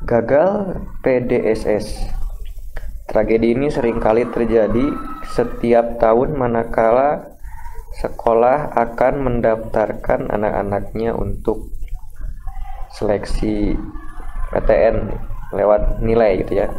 Gagal PDSS. Tragedi ini seringkali terjadi setiap tahun manakala sekolah akan mendaftarkan anak-anaknya untuk seleksi PTN lewat nilai gitu ya.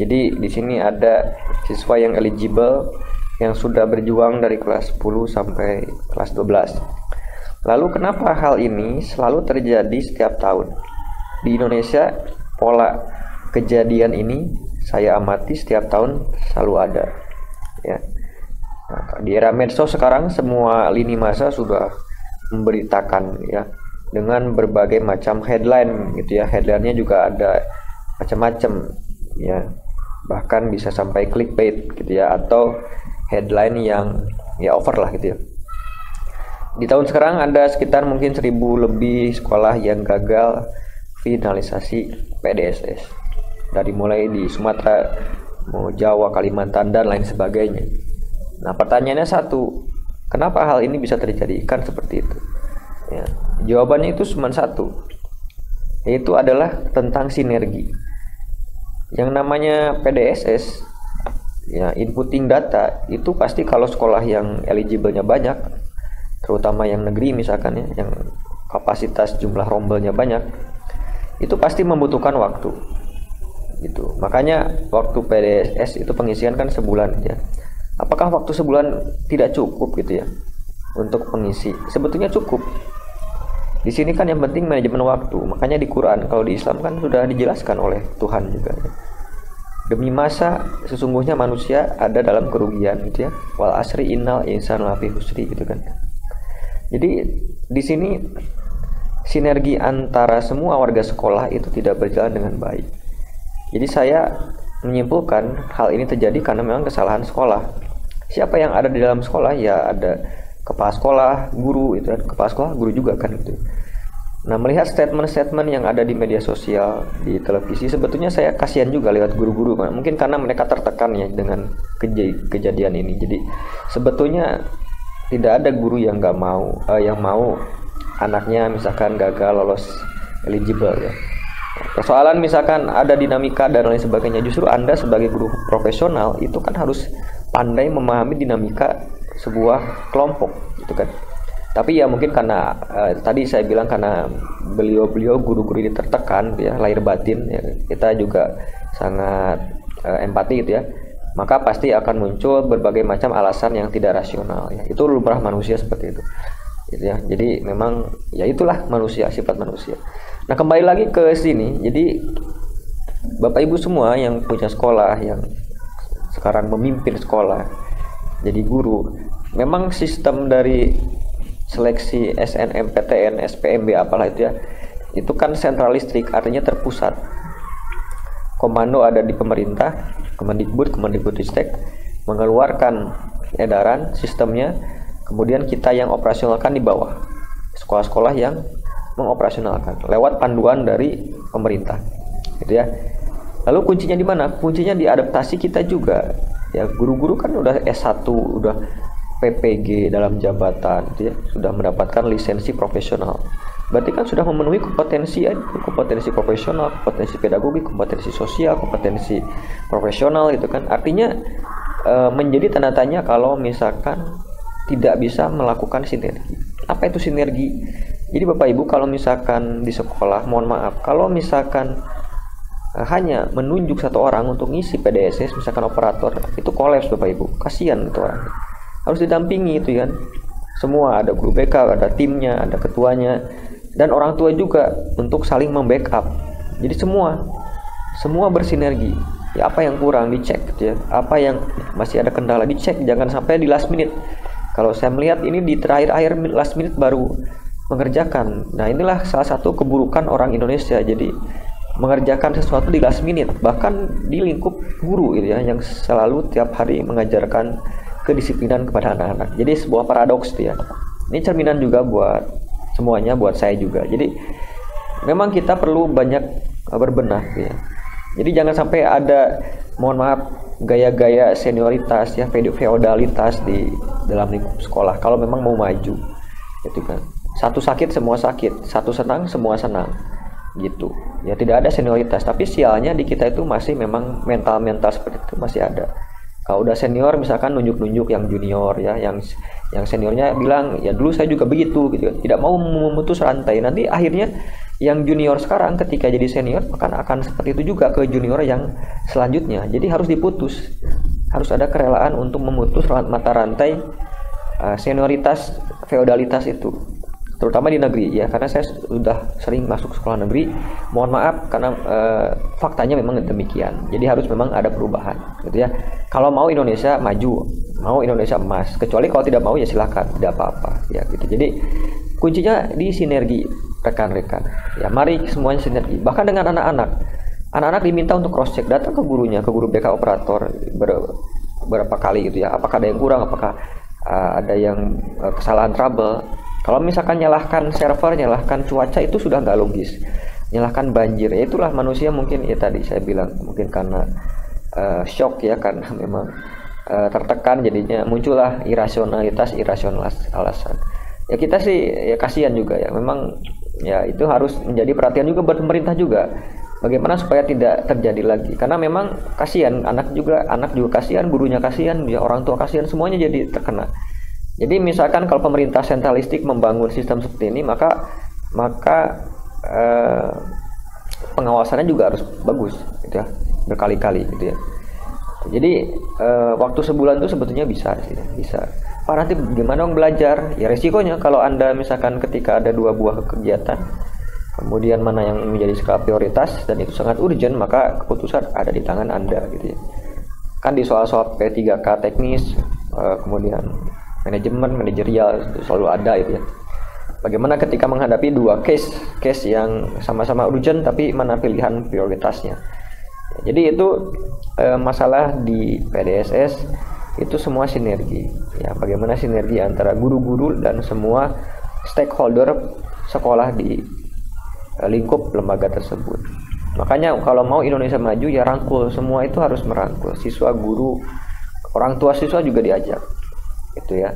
Jadi di sini ada siswa yang eligible yang sudah berjuang dari kelas 10 sampai kelas 12. Lalu kenapa hal ini selalu terjadi setiap tahun? Di Indonesia pola kejadian ini saya amati setiap tahun selalu ada ya. Nah, di era medsos sekarang semua lini masa sudah memberitakan ya dengan berbagai macam headline gitu ya. Headline-nya juga ada macam-macam ya. Bahkan bisa sampai clickbait gitu ya, atau headline yang ya over lah gitu ya. Di tahun sekarang ada sekitar mungkin 1000 lebih sekolah yang gagal finalisasi PDSS, dari mulai di Sumatera, mau Jawa, Kalimantan dan lain sebagainya. Nah pertanyaannya satu, kenapa hal ini bisa terjadi? Kan seperti itu ya. Jawabannya itu cuma satu, yaitu adalah tentang sinergi. Yang namanya PDSS ya, inputting data itu pasti kalau sekolah yang eligible-nya banyak, terutama yang negeri misalkan ya, yang kapasitas jumlah rombelnya banyak, itu pasti membutuhkan waktu gitu. Makanya waktu PDSS itu pengisian kan sebulan ya. Apakah waktu sebulan tidak cukup gitu ya untuk pengisi? Sebetulnya cukup. Di sini kan yang penting manajemen waktu. Makanya di Quran, kalau di Islam kan sudah dijelaskan oleh Tuhan juga ya. Demi masa sesungguhnya manusia ada dalam kerugian gitu ya. Wal asri innal insana lafi husri gitu kan. Jadi di sini sinergi antara semua warga sekolah itu tidak berjalan dengan baik. Jadi saya menyimpulkan hal ini terjadi karena memang kesalahan sekolah. Siapa yang ada di dalam sekolah? Ya ada kepala sekolah, guru itu kan. Kepala sekolah, guru juga kan gitu. Nah, melihat statement-statement yang ada di media sosial, di televisi, sebetulnya saya kasihan juga lewat guru-guru. Mungkin karena mereka tertekan ya dengan kejadian ini. Jadi sebetulnya tidak ada guru yang yang mau anaknya misalkan gagal lolos eligible ya. Persoalan misalkan ada dinamika dan lain sebagainya, justru Anda sebagai guru profesional itu kan harus pandai memahami dinamika sebuah kelompok gitu kan. Tapi ya mungkin karena tadi saya bilang karena beliau guru-guru ini tertekan ya, lahir batin ya, kita juga sangat empati gitu ya. Maka pasti akan muncul berbagai macam alasan yang tidak rasional ya. Itu lumrah manusia seperti itu. Gitu ya. Jadi memang ya itulah manusia, sifat manusia. Nah kembali lagi ke sini, jadi Bapak Ibu semua yang punya sekolah, yang sekarang memimpin sekolah, jadi guru, memang sistem dari seleksi SNMPTN, SPMB apalah itu ya, itu kan sentralistik, artinya terpusat. Komando ada di pemerintah, Kemendikbudristek mengeluarkan edaran sistemnya. Kemudian kita yang operasionalkan di bawah, sekolah-sekolah yang mengoperasionalkan lewat panduan dari pemerintah, gitu ya. Lalu kuncinya di mana? Kuncinya di adaptasi kita juga. Ya, guru-guru kan udah S1, udah PPG dalam jabatan, gitu ya, sudah mendapatkan lisensi profesional. Berarti kan sudah memenuhi kompetensi profesional, kompetensi pedagogi, kompetensi sosial, kompetensi profesional itu kan. Artinya menjadi tanda tanya kalau misalkan tidak bisa melakukan sinergi. Apa itu sinergi? Jadi Bapak Ibu kalau misalkan di sekolah, mohon maaf, kalau misalkan hanya menunjuk satu orang untuk ngisi PDSS, misalkan operator, itu kolaps Bapak Ibu, kasihan itu orang. Harus didampingi itu kan. Semua ada guru BK, ada timnya, ada ketuanya, dan orang tua juga untuk saling membackup. Jadi semua bersinergi. Ya apa yang kurang dicek gitu ya. Apa yang masih ada kendala dicek, jangan sampai di last minute. Kalau saya melihat ini di terakhir last minute baru mengerjakan. Nah, inilah salah satu keburukan orang Indonesia. Jadi mengerjakan sesuatu di last minute, bahkan di lingkup guru gitu ya, yang selalu tiap hari mengajarkan kedisiplinan kepada anak-anak. Jadi sebuah paradoks gitu ya. Ini cerminan juga buat semuanya, buat saya juga. Jadi memang kita perlu banyak berbenah gitu ya. Jadi jangan sampai ada, mohon maaf, gaya-gaya senioritas ya, feodalitas di dalam lingkup sekolah. Kalau memang mau maju, gitu kan. Satu sakit semua sakit, satu senang semua senang. gitu ya. Tidak ada senioritas, tapi sialnya di kita itu masih memang mental seperti itu masih ada. Kalau udah senior misalkan nunjuk yang junior ya, yang seniornya bilang ya dulu saya juga begitu gitu, tidak mau memutus rantai. Nanti akhirnya yang junior sekarang ketika jadi senior akan seperti itu juga ke junior yang selanjutnya. Jadi harus diputus, harus ada kerelaan untuk memutus mata rantai senioritas feodalitas itu, terutama di negeri ya, karena saya sudah sering masuk sekolah negeri. Mohon maaf karena faktanya memang demikian. Jadi harus memang ada perubahan gitu ya. Kalau mau Indonesia maju, mau Indonesia emas, kecuali kalau tidak mau ya silakan, tidak apa-apa ya gitu. Jadi kuncinya di sinergi rekan-rekan ya, mari semuanya sinergi. Bahkan dengan anak-anak diminta untuk cross check, datang ke gurunya, ke guru BK operator berapa kali gitu ya, apakah ada yang kurang, apakah ada yang kesalahan trouble. Kalau misalkan nyalahkan server, nyalahkan cuaca, itu sudah nggak logis. Nyalahkan banjir, ya itulah manusia mungkin ya, tadi saya bilang mungkin karena shock ya, karena memang tertekan, jadinya muncullah irasionalitas alasan. Ya kita sih ya kasihan juga ya, memang ya itu harus menjadi perhatian juga buat pemerintah juga. Bagaimana supaya tidak terjadi lagi, karena memang kasihan anak juga kasihan, gurunya kasihan, ya orang tua kasihan, semuanya jadi terkena. Jadi misalkan kalau pemerintah sentralistik membangun sistem seperti ini, maka pengawasannya juga harus bagus gitu ya, berkali-kali gitu ya. Jadi waktu sebulan itu sebetulnya bisa. Pak nanti gimana dong belajar? Ya resikonya kalau Anda misalkan ketika ada 2 buah kegiatan, kemudian mana yang menjadi skala prioritas dan itu sangat urgent, maka keputusan ada di tangan Anda gitu ya. Kan di soal-soal P3K teknis, kemudian manajemen, manajerial itu selalu ada itu ya. Bagaimana ketika menghadapi 2 case yang sama-sama urgent, tapi mana pilihan prioritasnya. Jadi itu masalah di PDSS itu semua sinergi ya, bagaimana sinergi antara guru-guru dan semua stakeholder sekolah di lingkup lembaga tersebut. Makanya kalau mau Indonesia maju ya rangkul, semua itu harus merangkul, siswa, guru, orang tua siswa juga diajak itu ya.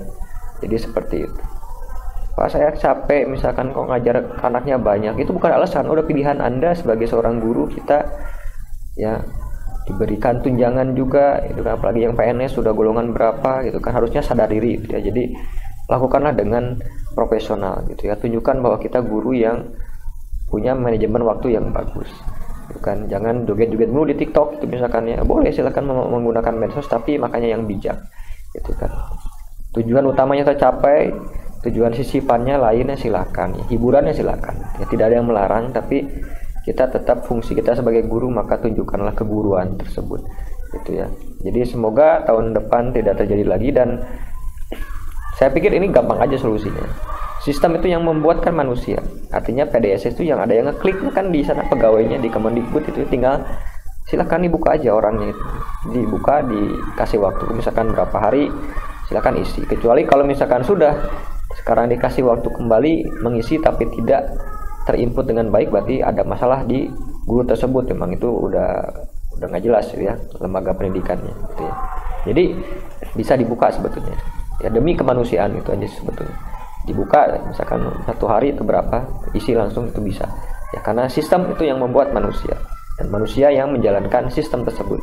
Jadi seperti itu. Pak saya capek misalkan kok ngajar anaknya banyak, itu bukan alasan, udah pilihan Anda sebagai seorang guru. Kita ya diberikan tunjangan juga itu kan, apalagi yang PNS sudah golongan berapa gitu kan, harusnya sadar diri gitu ya. Jadi lakukanlah dengan profesional gitu ya, tunjukkan bahwa kita guru yang punya manajemen waktu yang bagus, bukan jangan joget-joget dulu di TikTok itu misalkan ya, boleh silakan menggunakan medsos, tapi makanya yang bijak gitu kan. Tujuan utamanya tercapai, tujuan sisipannya lainnya silakan ya, hiburannya silakan ya, tidak ada yang melarang, tapi kita tetap fungsi kita sebagai guru, maka tunjukkanlah keguruan tersebut gitu ya. Jadi semoga tahun depan tidak terjadi lagi, dan saya pikir ini gampang aja solusinya. Sistem itu yang membuat kan manusia, artinya PDSS itu yang ada yang ngeklik kan di sana pegawainya di Kemendikbud, itu tinggal silakan dibuka aja orangnya itu, dibuka, dikasih waktu misalkan berapa hari, silakan isi. Kecuali kalau misalkan sudah sekarang dikasih waktu kembali mengisi tapi tidak terinput dengan baik, berarti ada masalah di guru tersebut, memang itu udah nggak jelas ya lembaga pendidikannya gitu ya. Jadi bisa dibuka sebetulnya ya, demi kemanusiaan itu aja sebetulnya. Dibuka misalkan 1 hari itu berapa, isi langsung, itu bisa ya, karena sistem itu yang membuat manusia dan manusia yang menjalankan sistem tersebut.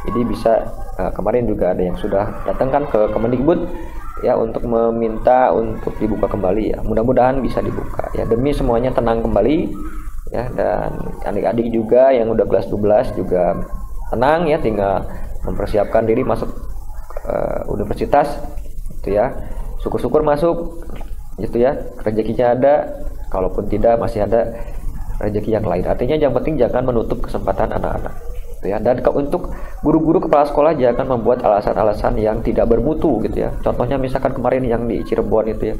Jadi bisa kemarin juga ada yang sudah datangkan ke Kemendikbud ya untuk meminta untuk dibuka kembali ya, mudah-mudahan bisa dibuka ya, demi semuanya tenang kembali ya, dan adik-adik juga yang udah kelas 12 juga tenang ya, tinggal mempersiapkan diri masuk universitas gitu ya, syukur-syukur masuk gitu ya, rezekinya ada, kalaupun tidak masih ada rezeki yang lain. Artinya yang penting jangan menutup kesempatan anak-anak gitu ya. Dan untuk guru-guru kepala sekolah jangan membuat alasan-alasan yang tidak bermutu gitu ya. Contohnya misalkan kemarin yang di Cirebon itu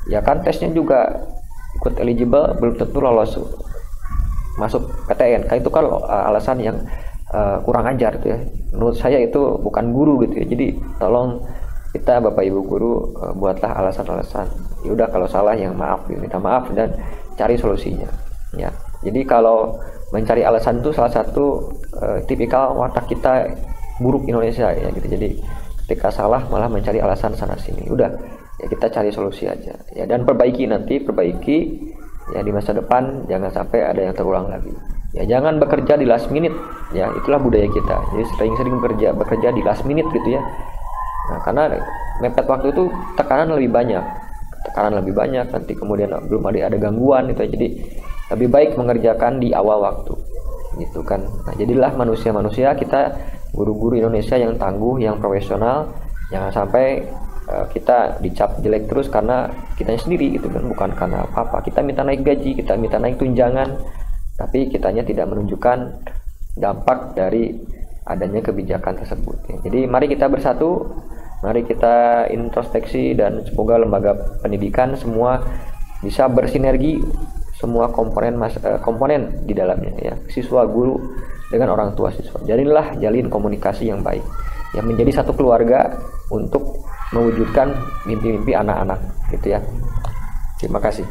ya kan tesnya juga ikut eligible, belum tentu lolos masuk PTN kan, itu kan alasan yang kurang ajar gitu ya. Menurut saya itu bukan guru gitu ya. Jadi tolong kita Bapak Ibu guru buatlah alasan-alasan. Ya udah kalau salah yang maaf, minta maaf dan cari solusinya ya. Jadi kalau mencari alasan itu salah satu tipikal watak kita buruk Indonesia ya gitu. Jadi ketika salah malah mencari alasan sana sini. Udah ya kita cari solusi aja ya, dan perbaiki Ya di masa depan jangan sampai ada yang terulang lagi. Ya jangan bekerja di last minute, ya itulah budaya kita. Jadi sering-sering bekerja di last minute gitu ya. Nah, karena mepet waktu itu tekanan lebih banyak, nanti kemudian belum ada gangguan gitu ya. Jadi lebih baik mengerjakan di awal waktu gitu kan. Nah, jadilah manusia kita, guru-guru Indonesia yang tangguh, yang profesional. Jangan sampai kita dicap jelek terus karena kitanya sendiri gitu kan, bukan karena apa-apa. Kita minta naik gaji, kita minta naik tunjangan, tapi kitanya tidak menunjukkan dampak dari adanya kebijakan tersebut ya. Jadi mari kita bersatu, mari kita introspeksi, dan semoga lembaga pendidikan semua bisa bersinergi, semua komponen di dalamnya ya, siswa, guru dengan orang tua siswa. Jalin komunikasi yang baik yang menjadi satu keluarga untuk mewujudkan mimpi-mimpi anak-anak gitu ya. Terima kasih.